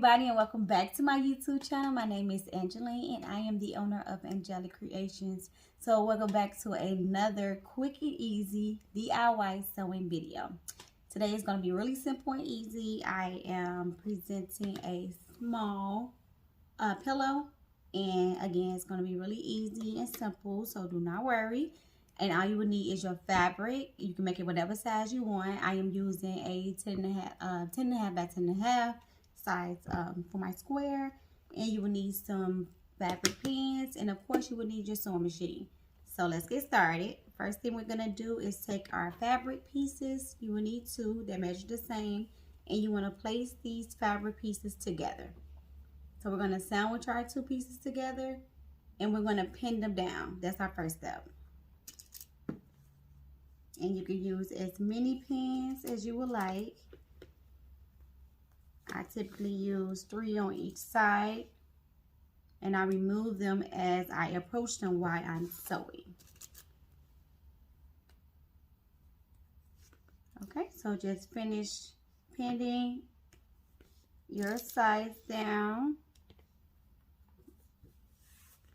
everybody, and welcome back to my YouTube channel. My name is Angeline and I am the owner of Angelic Creations. So welcome back to another quick and easy DIY sewing video. Today is going to be really simple and easy. I am presenting a small pillow, and again it's going to be really easy and simple, so do not worry. And all you will need is your fabric. You can make it whatever size you want. I am using a 10.5 by 10.5 size for my square. And you will need some fabric pins, and of course you will need your sewing machine. So let's get started. First thing we're gonna do is take our fabric pieces. You will need two that measure the same, and you want to place these fabric pieces together. So we're gonna sandwich our two pieces together, and we're gonna pin them down. That's our first step. And you can use as many pins as you would like. I typically use 3 on each side, and I remove them as I approach them while I'm sewing. Okay, so just finish pinning your sides down.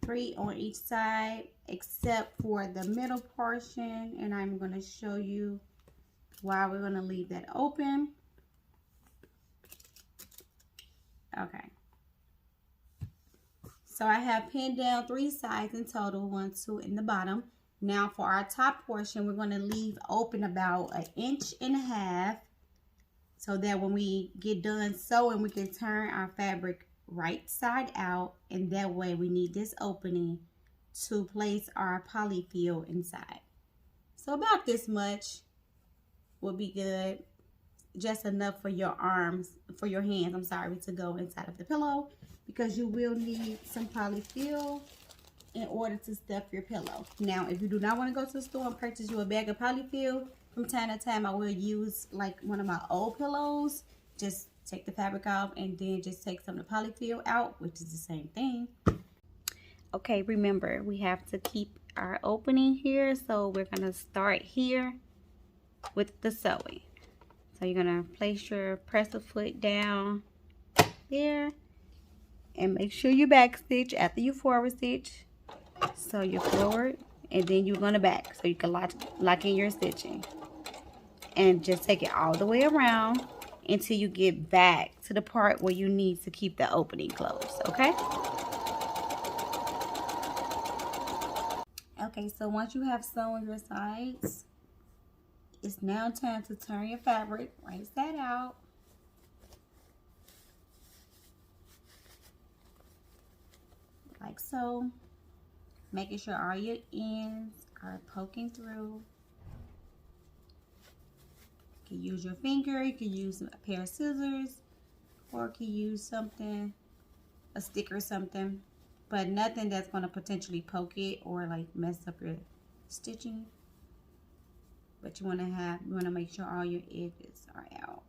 3 on each side except for the middle portion, and I'm going to show you why we're going to leave that open. Okay, so I have pinned down 3 sides in total, 1, 2 in the bottom. Now for our top portion, we're going to leave open about 1.5 inches, so that when we get done sewing, we can turn our fabric right side out, and that way we need this opening to place our polyfill inside. So about this much will be good, just enough for your arms, for your hands, I'm sorry, to go inside of the pillow, because you will need some polyfill in order to stuff your pillow. Now if you do not want to go to the store and purchase you a bag of polyfill, from time to time I will use like one of my old pillows. Just take the fabric off and then just take some of the polyfill out, which is the same thing. Okay, remember we have to keep our opening here, so we're gonna start here with the sewing. So you're gonna place your presser foot down there, and make sure you back stitch after you forward stitch. So you're forward, and then you're gonna back, so you can lock in your stitching, and just take it all the way around until you get back to the part where you need to keep the opening closed. Okay? Okay, so once you have sewn your sides, it's now time to turn your fabric right side out. Like so. Making sure all your ends are poking through. You can use your finger, you can use a pair of scissors, or you can use something, a stick or something, but nothing that's going to potentially poke it or like mess up your stitching. But you want to make sure all your edges are out.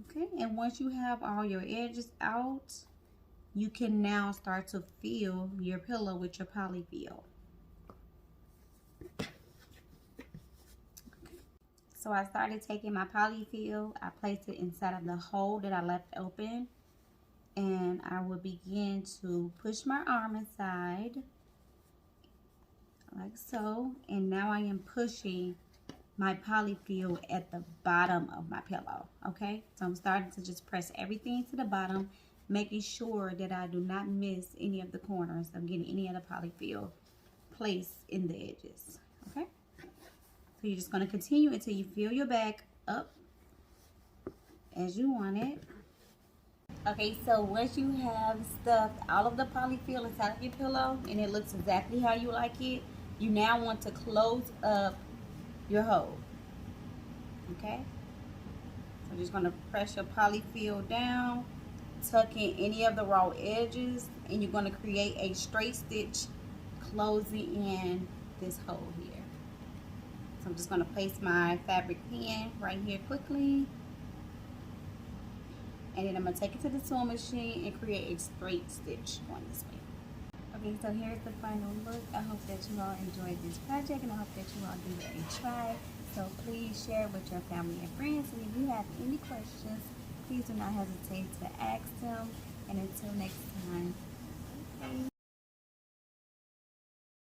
Okay, and once you have all your edges out, you can now start to fill your pillow with your polyfill. So I started taking my polyfill, I placed it inside of the hole that I left open, and I will begin to push my arm inside like so, and now I am pushing my polyfill at the bottom of my pillow. Okay, so I'm starting to just press everything to the bottom, making sure that I do not miss any of the corners of getting any of the polyfill placed in the edges. Okay, so you're just going to continue until you fill your bag up as you want it. Okay, so once you have stuffed all of the polyfill inside of your pillow and it looks exactly how you like it, you now want to close up your hole. Okay, so I'm just going to press your polyfill down, tuck in any of the raw edges, and you're going to create a straight stitch closing in this hole here. So I'm just going to place my fabric pin right here quickly, and then I'm going to take it to the sewing machine and create a straight stitch on this way. Okay, so here's the final look. I hope that you all enjoyed this project, and I hope that you all give it a try. So please share with your family and friends, and if you have any questions, please do not hesitate to ask them. And until next time.